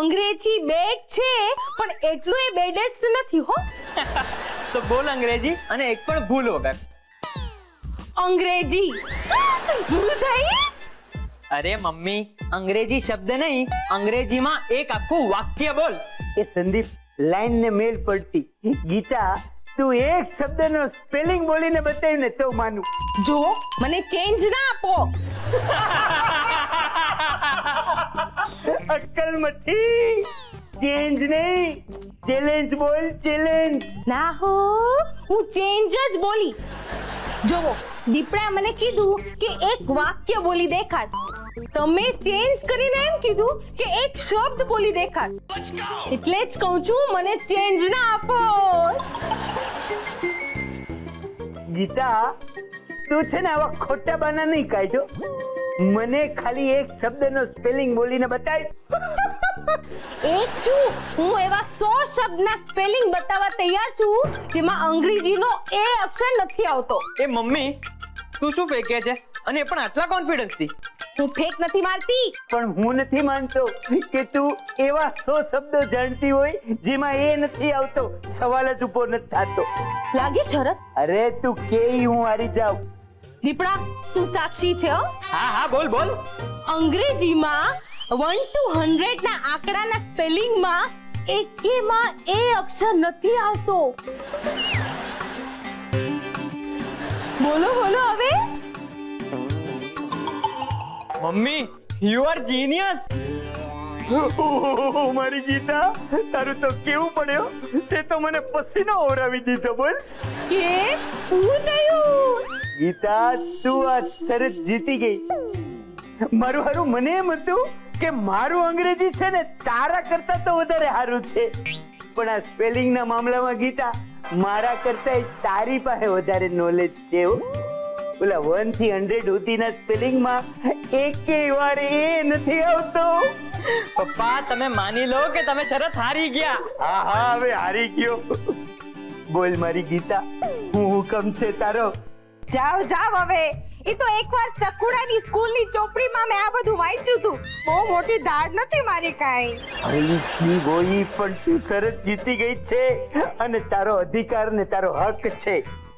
અંગ્રેજી બેડ છે પણ એટલું એ બેડેસ્ટ નથી હો. તો બોલ અંગ્રેજી અને એક પણ ભૂલ વગર. અંગ્રેજી. ભૂલ થઈ? અરે મમ્મી, અંગ્રેજી શબ્દ નહીં, અંગ્રેજીમાં એક આખું વાક્ય બોલ. એ સંદીપ લાઈન ને મેલ પડતી. ગીતા તું એક શબ્દનો સ્પેલિંગ બોલીને બતાવીને તો માનું. જો મને ચેન્જ ના આપો. અક્કલ મઠી. ચેન્જ નહીં, ચેલેન્જ બોલ, ચેલેન્જ. ના હો, હું ચેન્જ જ બોલી. જોવો, દીપડા મને કીધું કે એક વાક્ય બોલી દેખાડ. તમે ચેન્જ કરીને એમ કીધું કે એક શબ્દ બોલી દેખાડ. એટલે જ કહું છું મને ચેન્જ ના આપો. ગીતા તું છે ને આવા ખોટા બાના નહીં કાઢો. મને ખાલી એક શબ્દનો સ્પેલિંગ બોલીને બતાવ. એક શું, હું એવા 100 શબ્દના સ્પેલિંગ બતાવવા તૈયાર છું જેમાં અંગ્રેજીનો એ અક્ષર નથી આવતો. એ મમ્મી, તું શું ફેંકે છે અને એ પણ આટલા કોન્ફિડન્સ થી? હું ફેક નથી મારતી. પણ હું નથી માનતો કે તું એવા 100 શબ્દો જાણતી હોય જેમાં એ નથી આવતો. સવાલ જ ઉભો નથી થતો. લાગી શરત? અરે તું કે હું હારી જાઉં. દીપડા તું સાક્ષી છે હો. હા હા, બોલ બોલ. અંગ્રેજીમાં 1 to 100 ના આંકડાના સ્પેલિંગમાં એકેમાં એ અક્ષર નથી આવતો. બોલો બોલો હવે. Mummy, you are genius. મારી ગીતા, તારું તો કેવું પડ્યો. તે તો મને પસીનો ઓરાવી દીધો. બોલ કે હું થયું? ગીતા તું આ શરત જીતી ગઈ. મારું હારું મને એમ હતું કે મારું અંગ્રેજી છે ને તારા કરતા તો વધારે સારું છે, પણ આ સ્પેલિંગ ના મામલામાં ગીતા મારા કરતા તારી પાસે વધારે નોલેજ છે. ઓલા 1 થી 100 સુધીના સ્પેલિંગમાં એકેય વાર એ નથી આવતો. પપ્પા, તમે માની લો કે તમે શરત હારી ગયા. હા હા, હવે હારી ગયો. બોલ મારી ગીતા, હું હુકમ છે તારો. જાવ જાવ હવે. એ તો એકવાર ચકુડાની સ્કૂલની ચોપડીમાં મેં આ બધું વાંચ્યું હતું. બહુ મોટી ધાડ નથી મારી કાઈ. અરે જી બોઈ, પણ તું શરત જીતી ગઈ છે અને તારો અધિકાર ને તારો હક છે.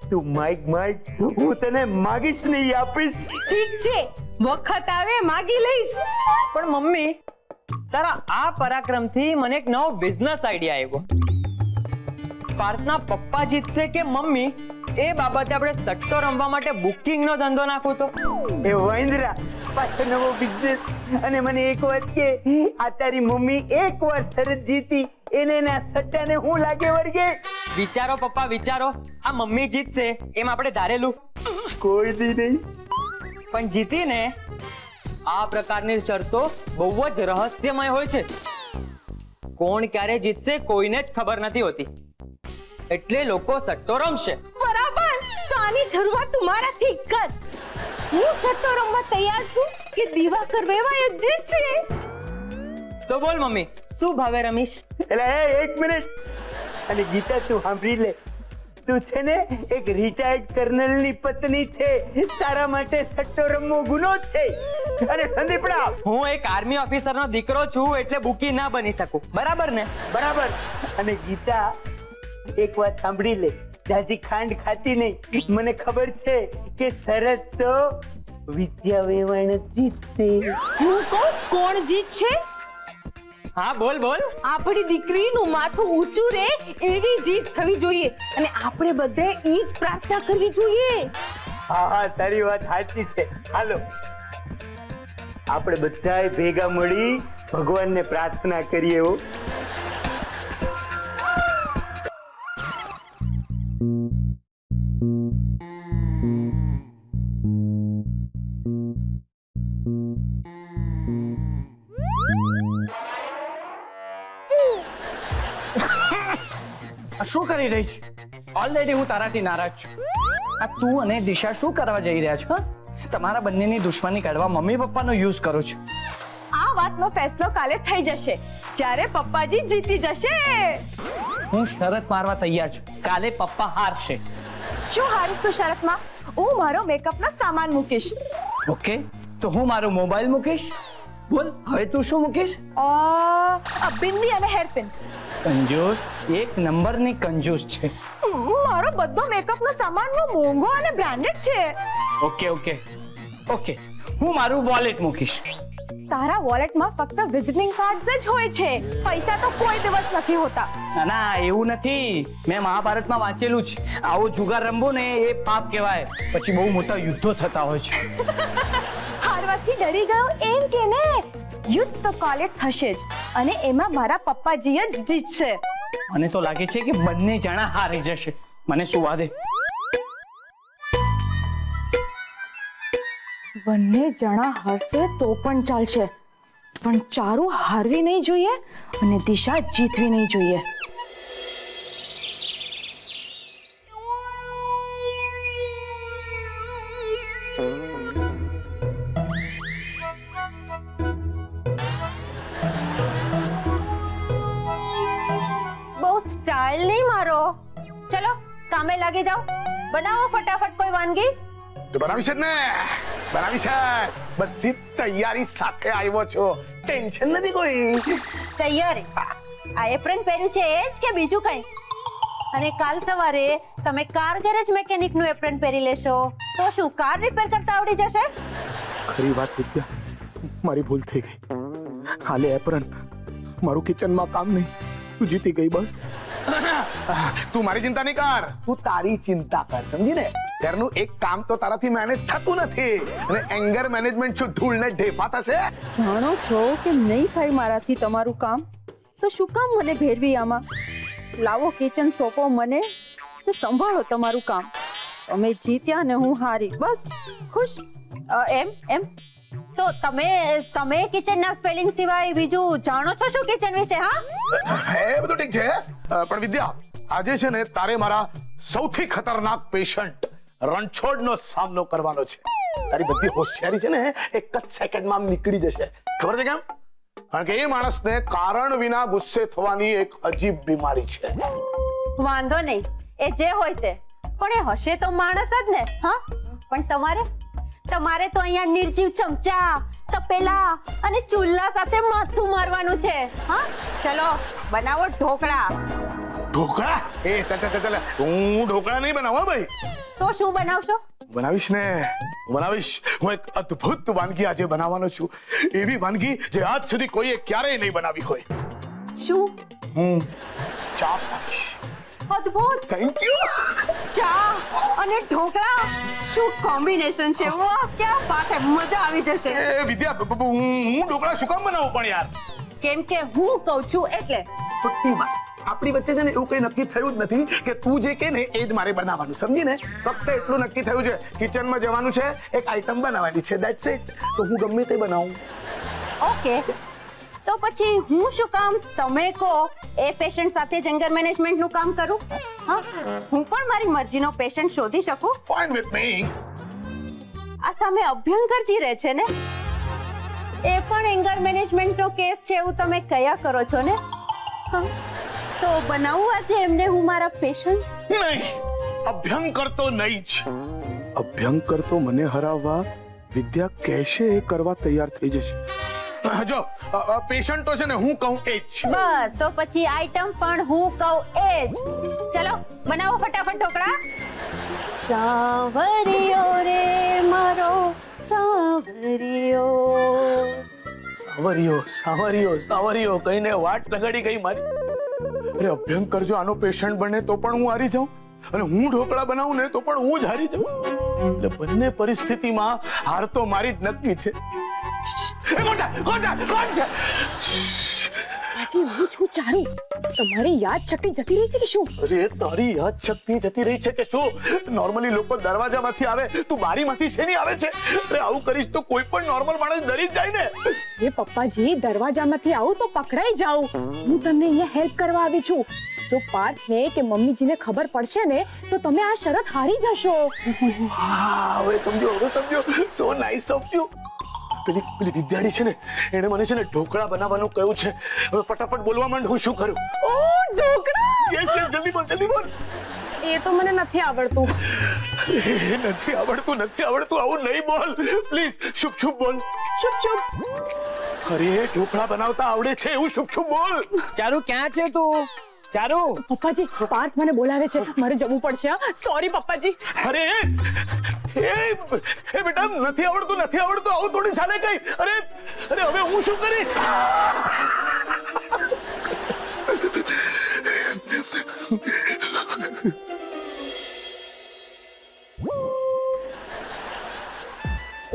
તું માગ, હું તને માગીશ નહીં, આપીશ. ઠીક છે, વખત આવે માગી લઈશ. પણ મમ્મી, તારા આ પરાક્રમથી મને એક નવો બિઝનેસ આઈડિયા આવ્યો. પાર્થના પપ્પા જીતશે કે મમ્મી, એ બાબતે આપણે સટ્ટો રમવા માટે બુકિંગ નો ધંધો નાખો તો. એ વાંદરા, પાછો નવો બિઝનેસ. અને મને એક વાત કે, આ તારી મમ્મી એકવાર શરત જીતી એને ના સટ્ટાને હું લાગે વર્ગે. વિચારો પપ્પા, વિચારો. આ મમ્મી જીતશે એમ આપણે ધારેલું કોઈ દી નહીં. પણ જીતીને આ પ્રકારની શરતો બહુ જ રહસ્યમય હોય છે. કોણ ક્યારે જીતશે કોઈને જ ખબર નથી હોતી, એટલે લોકો સટ્ટો રમશે. બરાબર, તો આની શરૂઆત તમારાથી કર. હું સટ્ટો રમવા તૈયાર છું કે દિવાકર વેવાય જ જીતશે. તો બોલ મમ્મી, શું ભાવે રમીશ? એટલે એક મિનિટ. અને ગીતા તું સાંભળી લે. તું છે ને એક રિટાયર્ડ કર્નલની પત્ની છે. તારા માટે સટ્ટો રમવો ગુનો છે. અને સંદીપડા, હું એક આર્મી ઓફિસરનો દીકરો છું, એટલે બુકી ના બની શકું. બરાબર ને? બરાબર. અને ગીતા એક વાત સાંભળી લે. જાજી ખાંડ ખાતી નહીં. મને ખબર છે કે શરત તો વિદ્યા વેવાણ જીતશે. હું કોણ જીતશે? હા બોલ બોલ. આપણી દીકરીનું માથું ઊંચું રહે એવી જીત થવી જોઈએ અને આપણે બધે ઈ જ પ્રાર્થના કરવી જોઈએ. હા હા, તારી વાત સાચી છે. હાલો આપણે બધાય ભેગા મળી ભગવાનને પ્રાર્થના કરીએ. હો શું કરી રહી છે? ઓલરેડી હું તારાથી નારાજ છું. આ તું અને દિશા શું કરવા જઈ રહ્યા છો? તમારા બંનેની દુશ્મની કાઢવા મમ્મી પપ્પાનો યુઝ કરો છો. આ વાતનો ફેસલો કાલે થઈ જશે જ્યારે પપ્પાજી જીતી જશે. હું શરત મારવા તૈયાર છું. કાલે પપ્પા હારશે. શું હારીશ તું શરતમાં? હું મારો મેકઅપનો સામાન મૂકીશ. ઓકે, તો હું મારો મોબાઈલ મૂકીશ બોલ હવે તું શું મૂકીશ? બિંદી અને હેરપિન. કંજૂસ, એક નંબરની કંજૂસ છે. મારો બધો મેકઅપનો સામાન મોંઘો અને બ્રાન્ડેડ છે. ઓકે ઓકે ઓકે, હું મારું વોલેટ મૂકીશ. તારા વોલેટમાં ફક્ત વિઝિટિંગ કાર્ડ જ હોય છે, પૈસા તો કોઈ દિવસ નથી હોતા. ના ના, એવું નથી. મેં મહાભારતમાં વાંચેલું છે, આવો જુગાર રમવો ને એ પાપ કહેવાય, પછી બહુ મોટા યુદ્ધો થતા હોય છે. હારવાથી ડરી ગયો એમ કે ને, યુદ્ધ તો કાલે થશે જ, અને એમાં મારા પપ્પાજી જ જીતશે. મને તો લાગે છે કે બંને જણા હારી જશે. મને સુવા દે. બંને જણા હારશે તો પણ ચાલશે, પણ ચારુ હારવી નહીં જોઈએ અને દિશા જીતવી નહીં જોઈએ. બહુ સ્ટાઇલ નહીં મારો. ચલો કામે લાગી જાઓ, બનાવો ફટાફટ કોઈ વાનગી. તો બનાવી છે ને, બનાવી છે. બધી તૈયારી સાથે આવ્યો છો, ટેન્શન નથી કોઈ. તૈયારી? આ એપ્રન પહેર્યું છે એ જ કે બીજું કંઈ? અને કાલ સવારે તમે કાર ગેરેજ મેકેનિક નું એપ્રન પહેરી લેશો તો શું કાર રિપેર કરતા આવડી જશે? ખરી વાત વિદ્યા, મારી ભૂલ થઈ ગઈ. હાલે એપ્રન, મારું કિચનમાં કામ નહીં. તું જીતી ગઈ બસ. તું મારી ચિંતા નહીં કર, તું તારી ચિંતા કર, સમજી ને. ઘરનું એક કામ તો તારાથી મેનેજ થતું નથી, અને એંગર મેનેજમેન્ટ શું ધૂળ ને ઢેફા થશે? જાણો છો કે નહીં થાય મારાથી તમારું કામ, તો શું કામ મને ભેરવી આમાં? લાવો કિચન સોંપો મને, તો સંભાળો તમારું કામ. તમે જીત્યા ને હું હારી, બસ ખુશ. એમ તો તમે કિચનના સ્પેલિંગ સિવાય બીજું જાણો છો શું કિચન વિશે? હા, એ બધું ઠીક છે, પણ વિદ્યા, આજે છે ને તારે મારા સૌથી ખતરનાક પેશન્ટ રણછોડનો સામનો કરવાનો છે. તારી બધી હોશિયારી છે ને એક જ સેકન્ડમાં નીકળી જશે. ખબર છે કેમ? કારણ કે એ માણસને કારણ વિના ગુસ્સે થવાની એક અજીબ બીમારી છે. વાંધો નહીં, એ જે હોય તે, પણ એ હશે તો માણસ જ ને. હા, પણ તમારે તો અહીંયા નિર્જીવ ચમચા, તપેલા અને ચૂલા સાથે માથું મારવાનું છે. હા, ચલો બનાવો ઢોકળા. ઢોકળા? એ ચાલ, હું ઢોકળા નહીં બનાવું ભાઈ. તો શું બનાવશો? બનાવીશ ને, બનાવીશ. હું એક અદ્ભુત વાનગી આજે બનાવવાનો છું. એવી વાનગી જે આજ સુધી કોઈએ ક્યારેય નહીં બનાવી હોય. શું? હું ચા બનાવીશ. અદ્ભુત! Thank you. ચા અને ઢોકળા, શું કોમ્બિનેશન છે! વાહ, ક્યાં બાત હે, મજા આવી જશે. એ વિદ્યા, હું ઢોકળા શું કામ બનાવું પણ યાર? કેમ કે હું કહું છું એટલે. ખોટી વાત. આપણી વચ્ચે છે ને એવું કઈ નક્કી થયું જ નથી કે તું જે કે ને એ જ મારે બનાવવાનું, સમજી ને? ફક્ત એટલું નક્કી થયું છે, કિચનમાં જવાનું છે, એક આઈટમ બનાવવાની છે, ધેટ્સ ઇટ. તો હું ગમે તે બનાવું. ઓકે, તો પછી હું શું કામ તમે કહો એ પેશન્ટ સાથે જ એંગર મેનેજમેન્ટ નું કામ કરું? હા, હું પણ મારી મરજીનો પેશન્ટ શોધી શકું. Fine with me. આ સામે અભ્યંકરજી રહે છે ને, એ પણ એંગર મેનેજમેન્ટ નો કેસ છે એવું તમે કયા કરો છો ને? હા, તો બનાવું આજે એમને હું મારા પેશન્ટ? નહીં, અભ્યંકર તો નહીં જ. અભ્યંકર તો મને હરાવવા વિદ્યા કહેશે એ કરવા તૈયાર થઈ જશે. જો પેશન્ટ તો છે ને હું કહું એ જ. બસ, તો પછી આઈટમ પણ હું કહું એ જ. ચલો બનાવો ફટાફટ ઢોકળા. સાવરિયો રે મારો સાવરિયો. સાવરિયો કહીને વાટ લગાડી ગઈ મારી. અરે અભ્યંકર જો આનો પેશન્ટ બને તો પણ હું હારી જાઉં, અને હું ઢોકળા બનાવું ને તો પણ હું જ હારી જાઉં. એટલે બંને પરિસ્થિતિમાં હાર તો મારી જ નક્કી છે. કોણ છે? હું છું ચારુ. તમારી યાદ શક્તિ જતી રહી છે કે શું? અરે તારી યાદ શક્તિ જતી રહી છે કે શું? નોર્મલી લોકો દરવાજામાંથી આવે, તું બારીમાંથી શેની આવે છે? અરે આવું કરીશ તો કોઈ પણ નોર્મલ માણસ ડરી જ જાય ને. એ પપ્પાજી, દરવાજામાંથી આવું તો પકડાઈ જાઉં. હું તમને અહીંયા હેલ્પ કરવા આવી છું. જો પાર્થને કે મમ્મીજીને ખબર પડશે ને તો તમે આ શરત હારી જશો. હા, હવે સમજો. સો નાઇસ ઓફ યુ. પેલી વિદ્યાર્થી છે ને, એને મને છે ને ઢોકળા બનાવવાનું કહ્યું છે. હવે ફટાફટ બોલવા માંડ, હું શું કરું? ઓ ઢોકળા! યસ, જલ્દી બોલ. એ તો મને નથી આવડતું. નથી આવડતું, આવું નહીં બોલ પ્લીઝ. શુભ બોલ. શુભ. અરે ઢોકળા બનાવતા આવડે છે એવું શુભ શુભ બોલ. ચારુ ક્યાં છે તું? ચારુ પપ્પાજી પાર્થ મને બોલાવે છે, મારે જવું પડશે. સોરી પપ્પાજી. અરે એ બેટા નથી આવડતું આવું થોડી ચાલે કઈ. અરે અરે હવે હું શું કરીશ?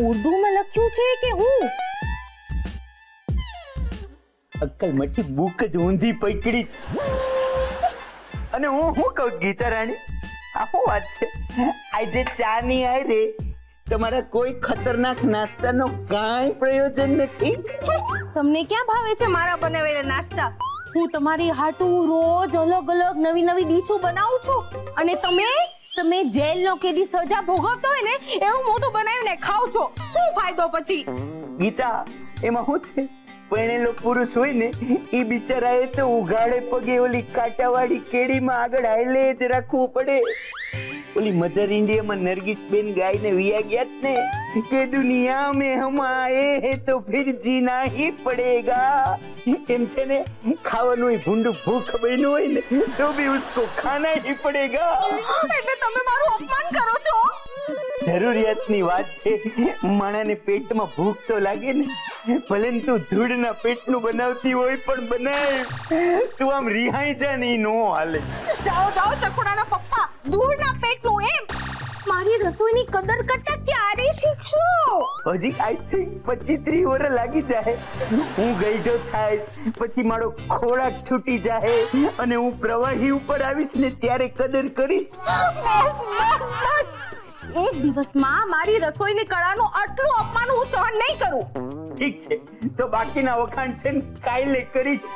ઉર્દુમાં લખ્યું છે કે હું અક્કલ મટી બુક જ ઊંધી પકડી. અને હું કહું ગીતા રાણી, આ શું વાત છે? આજે ચા ની આય રે તમારા કોઈ ખતરનાક નાસ્તાનો કાંઈ પ્રયોજન નથી. તમને ક્યાં ભાવે છે મારા બનાવેલા નાસ્તા? હું તમારી હાટુ રોજ અલગ અલગ નવી નવી ડીશો બનાવું છું અને તમે જેલનો કેદી સજા ભોગવતો હોય ને એવું મોટું બનાવીને ખાવ છો. શું ફાયદો પછી? ગીતા એમાં શું છે, પરણેલો પુરુષ હોય ને એ બિચારાએ તો ઉઘાડે પગે ઓલી કાંટાવાળી કેડીમાં આગળ હાલે જ રાખવું પડે. ઓલી મધર ઇન્ડિયામાં નરગીસબેન ગાયને વિયા ગયા ને કે દુનિયા મેં હમ આએ હે તો ફિર જીના હી પડેગા. એમ છે ને, ખાવાનું ભૂંડું ભૂખ બન્યું હોય ને તો બી ઉસકો ખાના હી પડેગા. એટલે તમે મારું અપમાન કરો છો? જરૂરિયાતની વાત છે. માણાને પેટમાં ભૂખ તો લાગે ને, ભલે ને તું ધૂળના પેટનું બનાવતી હોય પણ બનાવ. તું આમ રિહાઈ જા ને નો હાલે. જાઓ ચકુડાના પપ્પા, ધૂળના પેટનું એમ? મારી રસોઈની કદર કરતા ક્યારે શીખશો? હજી આઈ થિંક 25-30 વર્ષ લાગી જાય. હું ગઈઢો થાઈશ, પછી મારો ખોરાક છૂટી જાય અને હું પ્રવાહી ઉપર આવીશ ને ત્યારે કદર કરીશ. બસ. એક દિવસમાં મારી રસોઈની કળાનું આટલું અપમાન હું સહન નહીં કરું. ઠીક છે, તો બાકીના વખાણ છે ને કાલે કરીશ.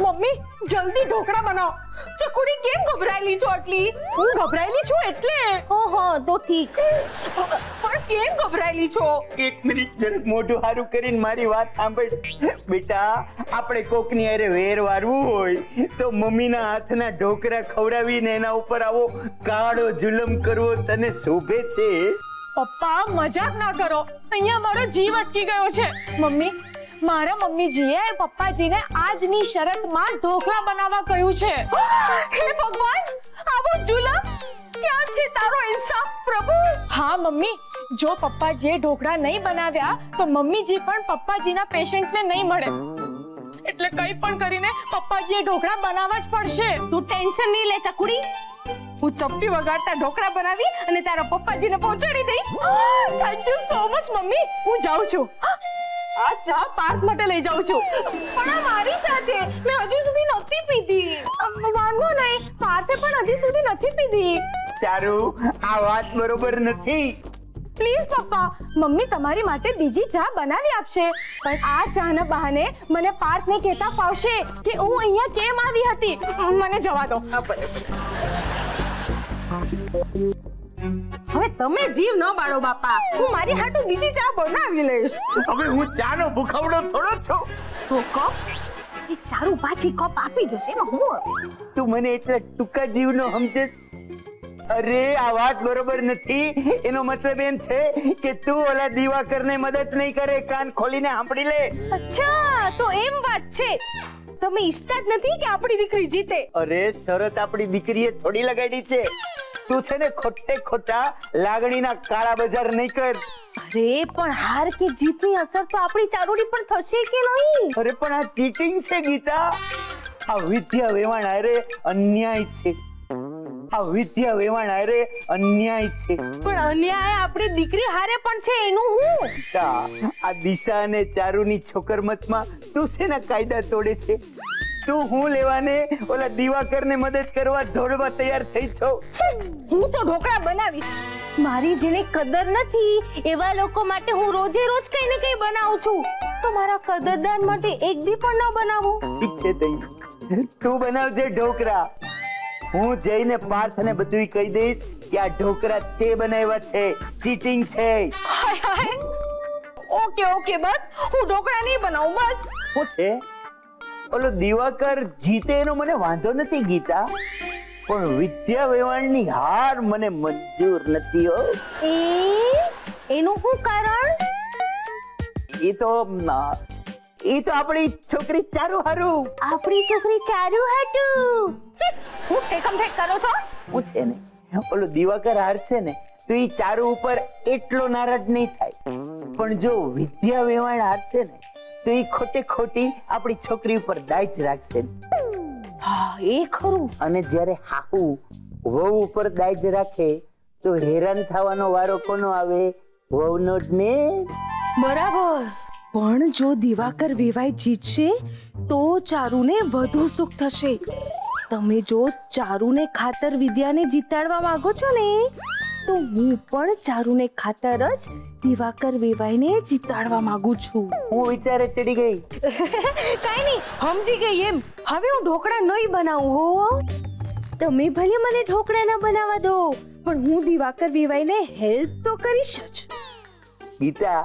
મમ્મી જલ્દી ઢોકળા બનાવો. ચકુડી કેમ ગભરાયેલી છો આટલી? હું ગભરાયેલી છું એટલે. ઓહો તો ઠીક, પણ કેમ ગભરાયેલી છો? એક મિનિટ જરાક મોઢું હારું કરીને મારી વાત સાંભળ. બેટા, આપણે કોકની હારે વેર વારવું હોય તો મમ્મીના હાથના ઢોકળા ખવડાવીને એના ઉપર આવો કાળો જુલમ કરવો તને શોભે છે? પપ્પા મજાક ના કરો, અહીંયા મારો જીવ અટકી ગયો છે. મારા મમ્મીજીએ પપ્પાજીને આજની શરતમાં ઢોકળા બનાવવા કહ્યું છે. હે ભગવાન, આવો જુલમ! ક્યાં છે તારો ઇન્સાફ પ્રભુ? હા મમ્મી, જો પપ્પાજીએ ઢોકળા નહીં બનાવ્યા તો મમ્મીજી પણ પપ્પાજીના પેશન્ટને નહીં મળે. એટલે કંઈ પણ કરીને પપ્પાજીએ ઢોકળા બનાવવા જ પડશે. તું ટેન્શન નહીં લે ચકુડી, હું ચપ્પી વગાડતા ઢોકળા બનાવી અને તારા પપ્પાજીને પહોંચાડી દઈશ. Thank you so much mummy. હું જાઉં છું. આ ચા પાર્થ માટે લઈ જાઉં છું. પણ આ મારી ચા છે, મેં હજુ સુધી નથી પીધી. વાંધો નહીં, પાર્થે પણ હજી સુધી નથી પીધી. ચારુ, આ વાત બરોબર નથી. પ્લીઝ પપ્પા, મમ્મી તમારી માટે બીજી ચા બનાવી આપશે, પણ આ ચાના બહાને મને પાર્થને કહેતા ફાવશે કે હું અહીંયા કેમ આવી હતી. મને જવા દો. હવે તમે જીવ ન બાળો બાપા, હું મારી હાટુ બીજી ચા બનાવી લઈશ. હવે હું ચાનો ભૂખાવડો થોડો છું. તો કપ એ ચારુ પાછી કપ આપી જશે. એમાં હું તું મને એટલા ટૂંકા જીવનો સમજે? અરે આ વાત બરોબર નથી. એનો મતલબ એમ છે કે તું ઓલા દિવાકરને મદદ નહીં કરે. કાન ખોલીને સાંભળી લે. અચ્છા, તો એમ વાત છે. તમે ઈચ્છતા જ નથી કે આપણી દીકરી જીતે? અરે શરત આપણી દીકરીએ થોડી લગાડી છે. તું છે ને ખોટે ખોટા લાગણીના કાળા બજાર નહીં કર. અરે પણ હાર કે જીતની અસર તો આપણી ચારુડી પર થશે કે નહીં? અરે પણ આ ચીટિંગ છે ગીતા. આ વિદ્યા વેવાણ હારે અન્યાય છે. આ વિદ્યા વેવાણ હારે અન્યાય છે. પણ અન્યાય આપણી દીકરી હારે પણ છે, એનું હું? આ દિશા અને ચારુની છોકરમતમાં તું શેના કાયદા તોડે છે? તું હું લેવાને ઓલા દિવાકરને મદદ કરવા દોડવા તૈયાર થઈ છો? હું તો ઢોકળા બનાવીશ. મારી જેને કદર નથી એવા લોકો માટે હું રોજે રોજ કઈ ને કઈ બનાવું છું. તો મારા કદરદાન માટે એક દી પણ ન બનાવું? ઠીક છે તઈ, તું બનાવજે ઢોકળા. હું જઈને પાર્થને બધું કહી દઈશ કે આ ઢોકળા તે બનાવ્યા છે, ચીટિંગ છે. હાય હાય. ઓકે બસ, હું ઢોકળા નહીં બનાવું બસ. શું છે? ઓલો દિવાકર જીતે એનો મને વાંધો નથી ગીતા, પણ વિદ્યા વેવાણની હાર મને મંજૂર નથી. હો, એનું શું કારણ? એ તો આપણી છોકરી ચારુ હારું. આપણી છોકરી ચારુ હતું. હું ટેકમ ઠેક કરો છો? હું છે ને ઓલો દિવાકર હારશે ને તો એ ચારુ ઉપર એટલો નારાજ નહીં થાય, પણ જો વિદ્યા વેવાણ હારશે ને તો એ ખોટે ખોટી આપણી છોકરી ઉપર દાજ રાખશે. હા એ ખરું. અને જ્યારે હાહુ વહુ ઉપર દાજ રાખે તો હેરાન થવાનો વારો કોનો આવે? વહુનો જ ને. બરાબર. પણ જો દિવાકર વેવાઈ જીતશે તો ચારુને વધુ સુખ થશે. તમે જો ચારુને ખાતર વિદ્યાને જીતાડવા માંગો છો ને તો હું પણ ચારુને ખાતર જ દિવાકર વેવાઈને જીતાડવા માંગુ છું. હું વિચારે ચડી ગઈ. કઈ નહીં, સમજી ગઈ એમ. હવે હું ઢોકળા નહીં બનાવું હો. તમે ભલે મને ઢોકળા ન બનાવવા દો, પણ હું દિવાકર વેવાઈને હેલ્પ તો કરીશ જ. ગીતા,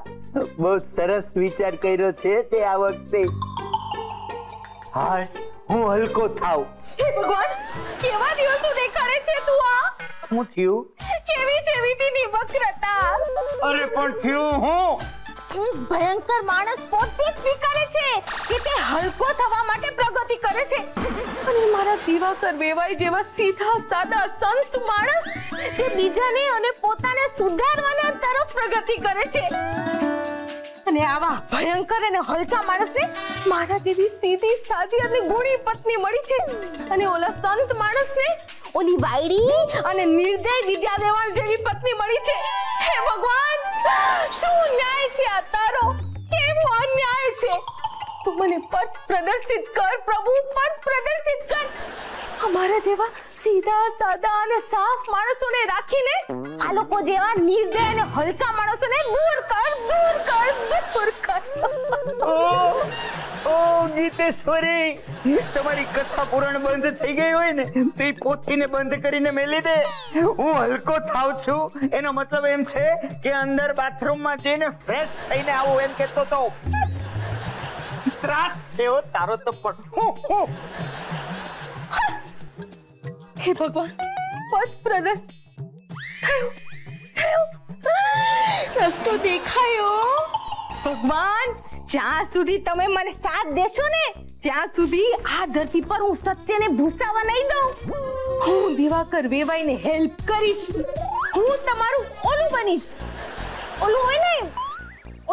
બહુ સરસ વિચાર કર્યો છે તે આ વખતે. હા, હું હલકો થાવ. હે ભગવાન, કેવા દિવસો દેખાડે છે તું આ? શું થયું? કેવી જેવીની વક્રતા. અરે પણ થયું હું? એક ભયંકર માણસ પોતે જ સ્વીકારે છે કે તે હલકો થવા માટે પ્રગતિ કરે છે, અને મારા દિવાકર વેવાઈ જેવા સીધા સાદા સંત માણસ જે બીજાને અને પોતાને સુધારવાના તરફ પ્રગતિ કરે છે. અને આવા ભયંકર અને હલકા માણસને મારા જેવી સીધી સાદી અને ગુણી પત્ની મળી છે, અને ઓલા સંત માણસને ઓલી વાયડી અને નિર્દય વિદ્યા દેવાણ જેવી પત્ની મળી છે. હે ભગવાન, શું ન્યાય છે આ તારો? કેવો અન્યાય છે! તું મને પથ પ્રદર્શિત કર પ્રભુ, પથ પ્રદર્શિત કર. અમારા જેવા સીધા સાદા અને સાફ માણસોને રાખીને આ લોકો જેવા નિર્દય અને હલકા માણસોને દૂર કર, દૂર કર, દૂર કર. ઓ ગીતેશ્વરી, તમારી કથા પુરાણ બંધ થઈ ગઈ હોય ને તો એ પોથીને બંધ કરીને મેલી દે. હું હલકો થાવ છું એનો મતલબ એમ છે કે અંદર બાથરૂમમાં જઈને ફ્રેશ થઈને આવું એમ કહેતો તો. ત્રાસ છે તારો તો પણ. હે ભગવાન, પથ પ્રદર્શિત રસ્તો દેખાયો. ભગવાન, જ્યાં સુધી તમે મને સાથ દેશો ને ત્યાં સુધી આ ધરતી પર હું સત્યને ભૂસાવા નહીં દઉં. હું દિવાકર વેવાઈને હેલ્પ કરીશ. હું તમારું ઓલું બનીશ. ઓલું હોય ને,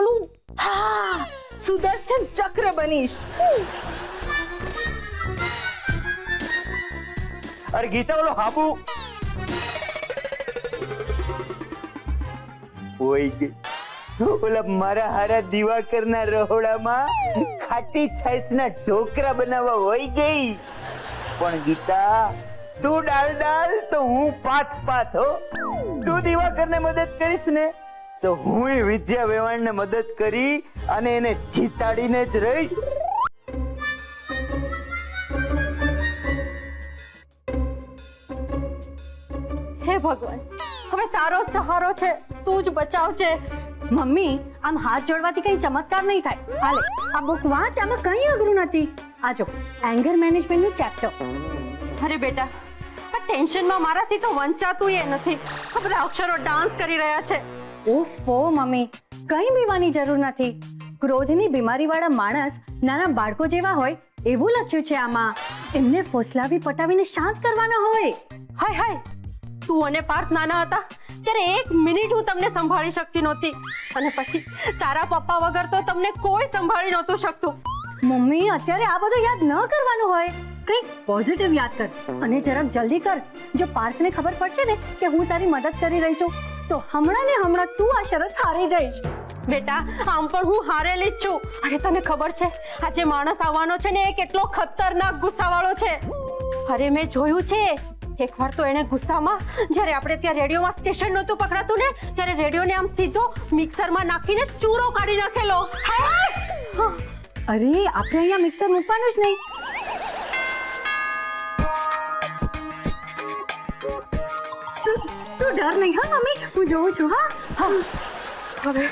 ઓલું, હા, સુદર્શન ચક્ર બનીશ. અરે ગીતા, ઓલો હાબુ હોય ગઈ. ઓલા મારા હારા દિવાકરના રહોડામાં ખાટી છાશના ઢોકરા બનાવવા હોય ગઈ. પણ ગીતા, તું ડાલ ડાલ તો હું પાથ પાથ હો. તું દિવાકરને મદદ કરીશ ને તો હું વિદ્યા વેવાણને મદદ કરી અને એને જીતાડીને જ રહીશ. હે ભગવાન, હવે તારો જ સહારો છે, તું જ બચાવજે. મમ્મી, આમ હાથ જોડવાથી કઈ ચમત્કાર નહીં થાય. હાલે, આ બુક વાંચ, આમાં કઈ અઘરું નથી. આ જો, એંગર મેનેજમેન્ટનું ચેપ્ટર. અરે બેટા, આ ટેન્શનમાં મારાથી તો વંચાતું એ નથી. આ બધા અક્ષરો ડાન્સ કરી રહ્યા છે. ઓફો મમ્મી, કઈ બીવાની જરૂર નથી. ક્રોધની બીમારીવાળા માણસ નાના બાળકો જેવા હોય એવું લખ્યું છે આમાં. એમને ફોસલાવી પટાવીને શાંત કરવાના હોય. હાય હાય, તું અને પાર્થ નાના હતા ત્યારે એક મિનિટ હું તમને સંભાળી શકતી નહોતી, અને પછી તારા પપ્પા વગર તો તમને કોઈ સંભાળી નહોતું શકતું. મમ્મી, અત્યારે આ બધું યાદ ન કરવાનું હોય. કંઈક પોઝિટિવ યાદ કર, અને જરાક જલ્દી કર. જો પાર્થને ખબર પડશે ને કે હું તારી મદદ કરી રહી છું તો હમણાં ને હમણાં તું આ શરત હારી જઈશ. બેટા, આમ પણ હું હારેલી જ છું. અરે તને ખબર છે આ જે માણસ આવવાનો છે ને એ કેટલો ખતરનાક ગુસ્સાવાળો છે. અરે મેં જોયું છે, એકવાર તો એને ગુસ્સામાં જ્યારે આપણે ત્યાં રેડિયોમાં સ્ટેશન નહોતું પકડાતું ને ત્યારે રેડિયોને આમ સીધો મિક્સરમાં નાખીને ચૂરો કાઢી નાખેલો. અરે આપણે અહીંયા મિક્સર મૂકવાનું જ નહીં. તું ડર નહીં હા મમ્મી, હું જોઉં છું. હા, હવે